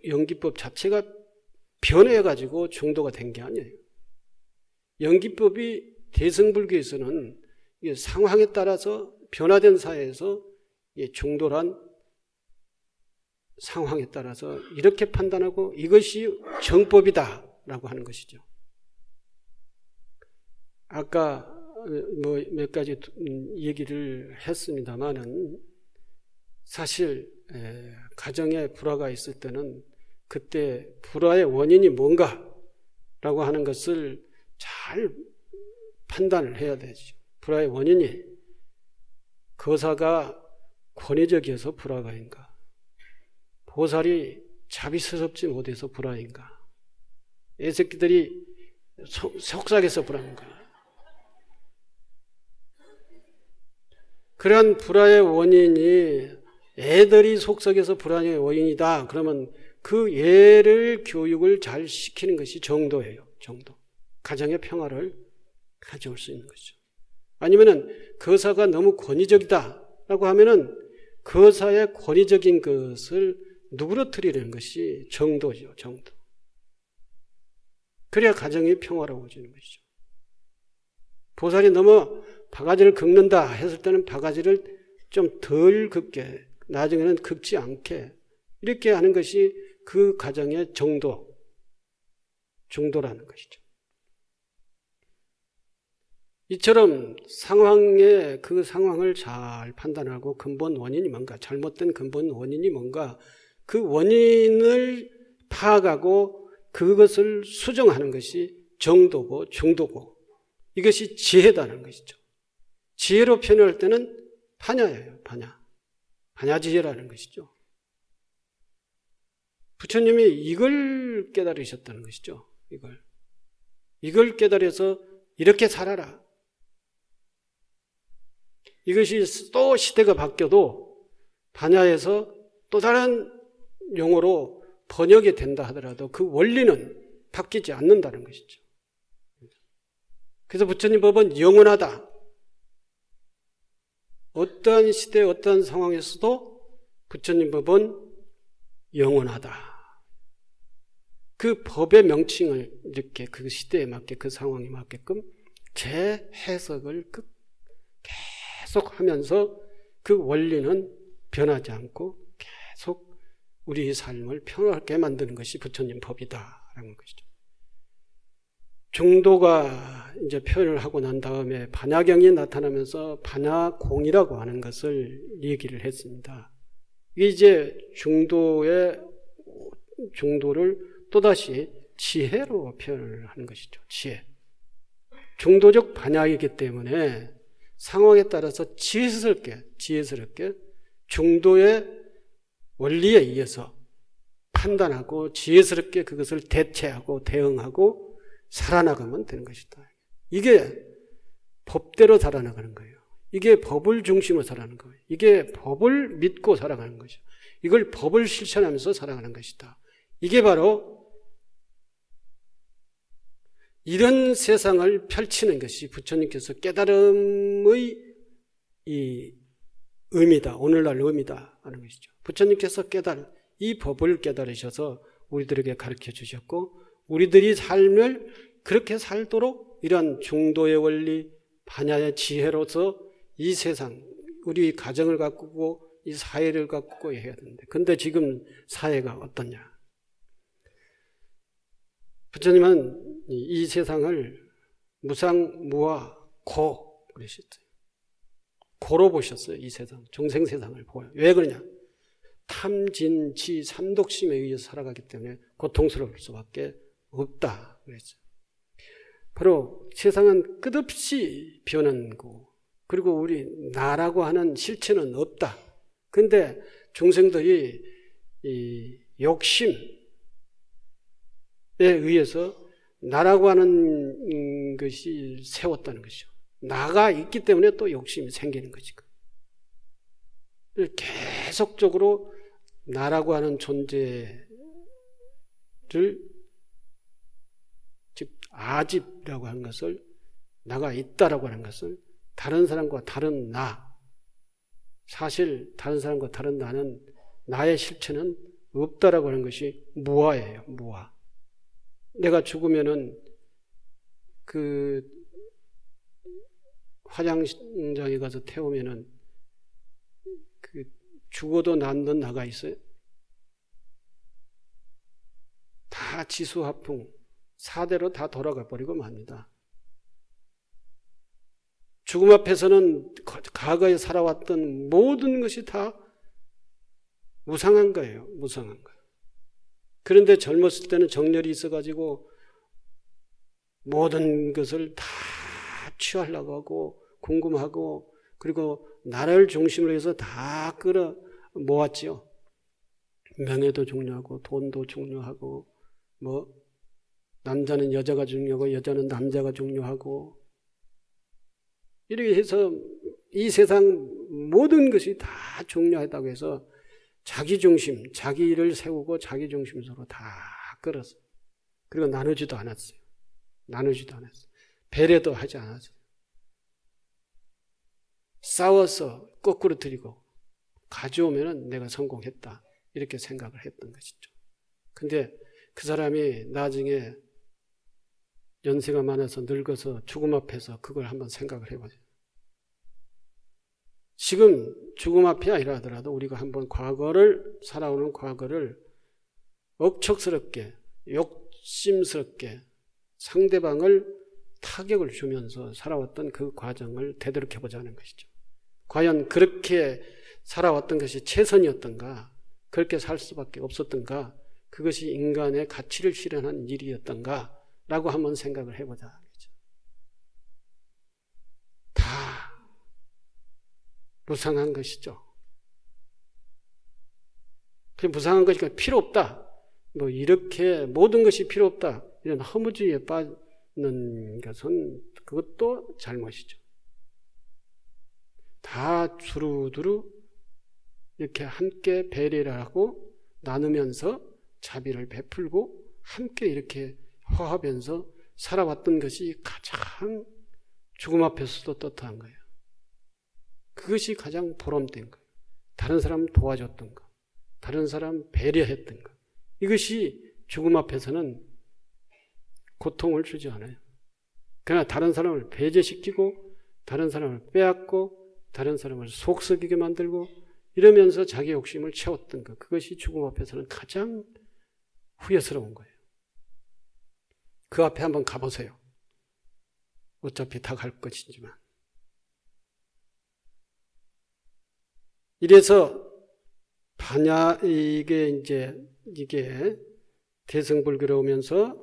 연기법 자체가 변해가지고 중도가 된 게 아니에요. 연기법이 대승불교에서는 상황에 따라서 변화된 사회에서 중도란 상황에 따라서 이렇게 판단하고 이것이 정법이다라고 하는 것이죠. 아까 뭐 몇 가지 얘기를 했습니다만은 사실 가정에 불화가 있을 때는 그때 불화의 원인이 뭔가라고 하는 것을 잘 판단을 해야 되죠. 불화의 원인이 거사가 권위적이어서 불화가인가, 보살이 자비스럽지 못해서 불화인가, 애새끼들이 속삭여서 불화인가. 그러한 불화의 원인이 애들이 속삭여서 불화의 원인이다. 그러면 그 애를 교육을 잘 시키는 것이 정도예요. 정도. 가정의 평화를 가져올 수 있는 거죠. 아니면은 거사가 너무 권위적이다라고 하면은 거사의 권위적인 것을 누그러뜨리는 것이 정도죠. 정도. 그래야 가정이 평화로워지는 것이죠. 보살이 너무 바가지를 긁는다 했을 때는 바가지를 좀 덜 긁게, 나중에는 긁지 않게 이렇게 하는 것이 그 가정의 정도, 중도라는 것이죠. 이처럼 상황에 그 상황을 잘 판단하고 근본 원인이 뭔가, 잘못된 근본 원인이 뭔가, 그 원인을 파악하고 그것을 수정하는 것이 정도고 중도고, 이것이 지혜다는 것이죠. 지혜로 표현할 때는 반야예요. 반야. 반야지혜라는 것이죠. 부처님이 이걸 깨달으셨다는 것이죠. 이걸 깨달아서 이렇게 살아라. 이것이 또 시대가 바뀌어도 반야에서 또 다른 용어로 번역이 된다 하더라도 그 원리는 바뀌지 않는다는 것이죠. 그래서 부처님 법은 영원하다. 어떠한 시대, 어떠한 상황에서도 부처님 법은 영원하다. 그 법의 명칭을 이렇게 그 시대에 맞게, 그 상황에 맞게끔 재해석을 계속 하면서 그 원리는 변하지 않고 계속 우리의 삶을 평화롭게 만드는 것이 부처님 법이다라는 것이죠. 중도가 이제 표현을 하고 난 다음에 반야경이 나타나면서 반야공이라고 하는 것을 얘기를 했습니다. 이게 이제 중도를 또다시 지혜로 표현을 하는 것이죠. 지혜. 중도적 반야이기 때문에 상황에 따라서 지혜스럽게 중도의 원리에 의해서 판단하고 지혜스럽게 그것을 대체하고 대응하고 살아나가면 되는 것이다. 이게 법대로 살아나가는 거예요. 이게 법을 중심으로 살아가는 거예요. 이게 법을 믿고 살아가는 것이죠. 이걸 법을 실천하면서 살아가는 것이다. 이게 바로 이런 세상을 펼치는 것이 부처님께서 깨달음의 이 의미다. 오늘날 의미다 하는 것이죠. 부처님께서 이 법을 깨달으셔서 우리들에게 가르쳐 주셨고 우리들이 삶을 그렇게 살도록 이러한 중도의 원리, 반야의 지혜로서 이 세상, 우리 가정을 가꾸고 이 사회를 가꾸고 해야 되는데 근데 지금 사회가 어떠냐. 부처님은 이 세상을 무상, 무아, 고 그러셨어요. 고로 보셨어요. 이 세상, 중생 세상을 보아요. 왜 그러냐? 탐, 진, 지, 삼독심에 의해서 살아가기 때문에 고통스러울 수밖에 없다 그랬죠. 바로 세상은 끝없이 변하고 그리고 우리 나라고 하는 실체는 없다. 근데 중생들이 이 욕심에 의해서 나라고 하는 것이 세웠다는 것이죠. 나가 있기 때문에 또 욕심이 생기는 것이고 계속적으로 나라고 하는 존재를 즉 아집이라고 하는 것을 나가 있다라고 하는 것을 다른 사람과 다른 나 사실 다른 사람과 다른 나는 나의 실체는 없다라고 하는 것이 무아예요. 무아. 내가 죽으면은 그 화장장에 가서 태우면은 그 죽어도 남는 나가 있어요. 다 지수화풍 사대로 다 돌아가 버리고 맙니다. 죽음 앞에서는 과거에 살아왔던 모든 것이 다 무상한 거예요. 무상한 거예요. 그런데 젊었을 때는 정열이 있어가지고 모든 것을 다 취하려고 하고 궁금하고 그리고 나라를 중심으로 해서 다 끌어 모았지요. 명예도 중요하고 돈도 중요하고 뭐 남자는 여자가 중요하고 여자는 남자가 중요하고 이렇게 해서 이 세상 모든 것이 다 중요하다고 해서 자기 중심, 자기 일을 세우고 자기 중심으로 다 끌었어요. 그리고 나누지도 않았어요. 나누지도 않았어요. 배려도 하지 않았어요. 싸워서 거꾸로 들이고 가져오면 내가 성공했다. 이렇게 생각을 했던 것이죠. 근데 그 사람이 나중에 연세가 많아서 늙어서 죽음 앞에서 그걸 한번 생각을 해보세요. 지금 죽음 앞이 아니라 하더라도 우리가 한번 살아오는 과거를 억척스럽게 욕심스럽게 상대방을 타격을 주면서 살아왔던 그 과정을 되돌이켜보자는 것이죠. 과연 그렇게 살아왔던 것이 최선이었던가, 그렇게 살 수밖에 없었던가, 그것이 인간의 가치를 실현한 일이었던가 라고 한번 생각을 해보자는 거죠. 다 무상한 것이죠. 무상한 것이니까 필요 없다. 뭐 이렇게 모든 것이 필요 없다. 이런 허무주의에 빠지는 것은 그것도 잘못이죠. 다 두루두루 이렇게 함께 배려를 하고 나누면서 자비를 베풀고 함께 이렇게 화합하면서 살아왔던 것이 가장 죽음 앞에서도 떳떳한 거예요. 그것이 가장 보람된 거예요. 다른 사람 도와줬던 거, 다른 사람 배려했던 거. 이것이 죽음 앞에서는 고통을 주지 않아요. 그러나 다른 사람을 배제시키고 다른 사람을 빼앗고 다른 사람을 속썩이게 만들고 이러면서 자기 욕심을 채웠던 것. 그것이 죽음 앞에서는 가장 후회스러운 거예요. 그 앞에 한번 가보세요. 어차피 다 갈 것이지만. 이래서 이게 대승불교로 오면서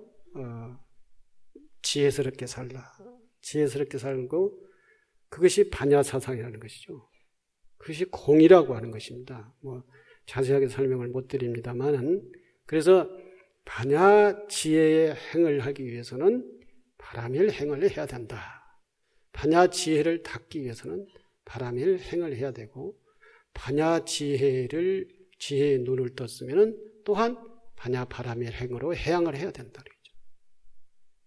지혜스럽게 살고 그것이 반야사상이라는 것이죠. 그것이 공이라고 하는 것입니다. 뭐 자세하게 설명을 못 드립니다만, 그래서 반야지혜의 행을 하기 위해서는 바람일 행을 해야 된다. 반야지혜를 닦기 위해서는 바람일 행을 해야 되고, 반야지혜의 눈을 떴으면 또한 반야바람일 행으로 해양을 해야 된다.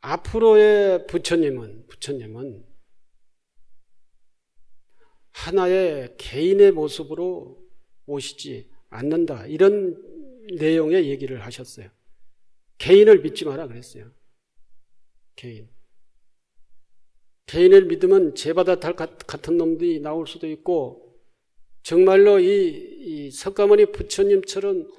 앞으로의 부처님은 하나의 개인의 모습으로 오시지 않는다. 이런 내용의 얘기를 하셨어요. 개인을 믿지 마라 그랬어요. 개인을 믿으면 제바다탈 같은 놈들이 나올 수도 있고, 정말로 이 석가모니 부처님처럼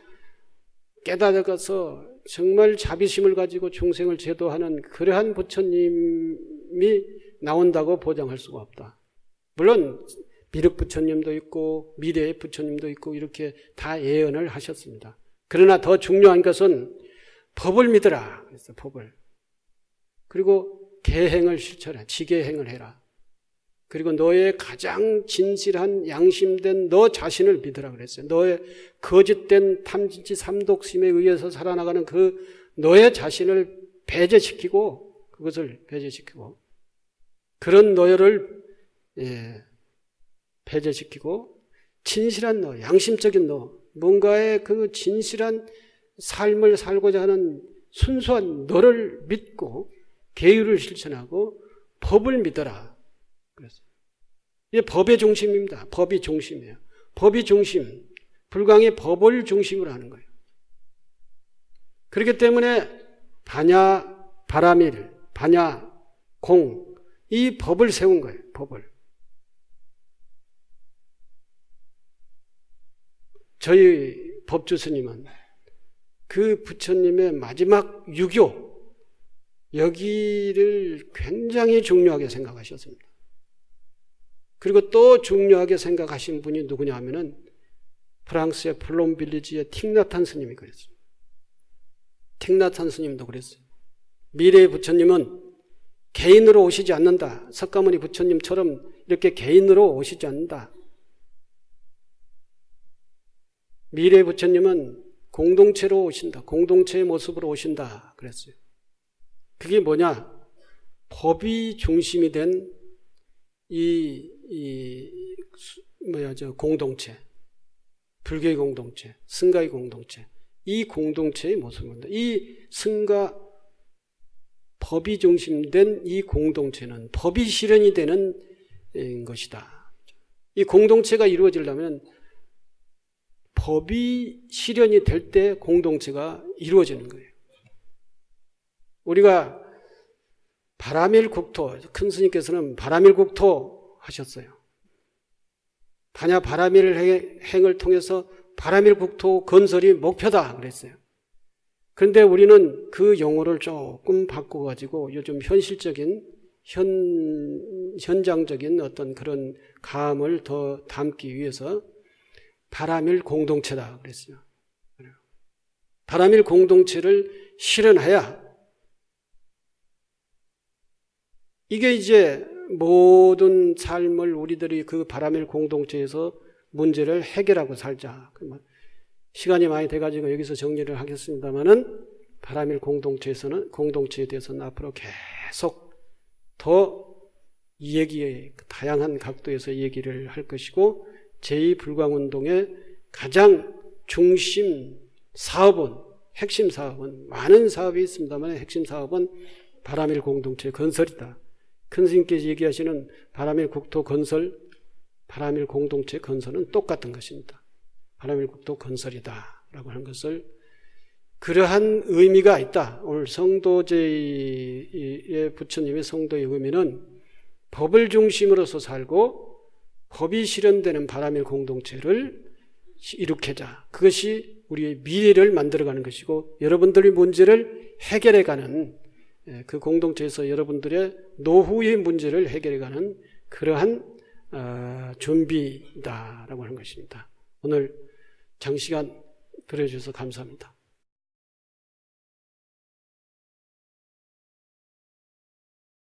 깨달아가서 정말 자비심을 가지고 중생을 제도하는 그러한 부처님이 나온다고 보장할 수가 없다. 물론 미륵 부처님도 있고 미래의 부처님도 있고 이렇게 다 예언을 하셨습니다. 그러나 더 중요한 것은 법을 믿으라 그랬어요. 법을. 그리고 계행을 실천해. 지계행을 해라. 그리고 너의 가장 진실한 양심된 너 자신을 믿으라 그랬어요. 너의 거짓된 탐진치 삼독심에 의해서 살아나가는 그 너의 자신을 배제시키고, 그것을 배제시키고, 그런 너를 배제시키고 진실한 너, 양심적인 너, 뭔가의 그 진실한 삶을 살고자 하는 순수한 너를 믿고 계율을 실천하고 법을 믿어라. 그랬어요. 이게 법의 중심입니다. 법이 중심이에요. 법이 중심. 불광이 법을 중심으로 하는 거예요. 그렇기 때문에 반야, 바라밀, 반야, 공, 이 법을 세운 거예요. 법을. 저희 법주 스님은 그 부처님의 마지막 유교, 여기를 굉장히 중요하게 생각하셨습니다. 그리고 또 중요하게 생각하신 분이 누구냐 하면은 프랑스의 플롬빌리지의 틱나탄 스님이 그랬어요. 틱나탄 스님도 그랬어요. 미래의 부처님은 개인으로 오시지 않는다. 석가모니 부처님처럼 이렇게 개인으로 오시지 않는다. 미래의 부처님은 공동체로 오신다. 공동체의 모습으로 오신다. 그랬어요. 그게 뭐냐? 법이 중심이 된 공동체. 불교의 공동체, 승가의 공동체. 이 공동체의 모습입니다. 이 승가 법이 중심된 이 공동체는 법이 실현이 되는 것이다. 이 공동체가 이루어지려면 법이 실현이 될 때 공동체가 이루어지는 거예요. 우리가 바라밀국토, 큰 스님께서는 바라밀국토 하셨어요. 반야 바라밀 행을 통해서 바라밀국토 건설이 목표다 그랬어요. 그런데 우리는 그 용어를 조금 바꿔가지고 요즘 현실적인 현장적인 어떤 그런 감을 더 담기 위해서 바라밀 공동체다 그랬어요. 바라밀 공동체를 실현해야 이게 이제 모든 삶을 우리들이 그 바라밀 공동체에서 문제를 해결하고 살자. 시간이 많이 돼가지고 여기서 정리를 하겠습니다만은 바라밀 공동체에 대해서는 앞으로 계속 더 이 얘기에 다양한 각도에서 얘기를 할 것이고, 제2불광운동의 가장 중심 사업은, 핵심 사업은, 많은 사업이 있습니다만 핵심 사업은 바라밀 공동체 건설이다. 큰 스님께서 얘기하시는 바라밀 국토 건설, 바라밀 공동체 건설은 똑같은 것입니다. 바라밀 국토 건설이다 라고 하는 것을, 그러한 의미가 있다. 오늘 성도제의 부처님의 성도의 의미는 법을 중심으로서 살고 법이 실현되는 바라밀 공동체를 일으키자. 그것이 우리의 미래를 만들어가는 것이고, 여러분들의 문제를 해결해가는, 그 공동체에서 여러분들의 노후의 문제를 해결해가는 그러한 준비다라고 하는 것입니다. 오늘 장시간 들어주셔서 감사합니다.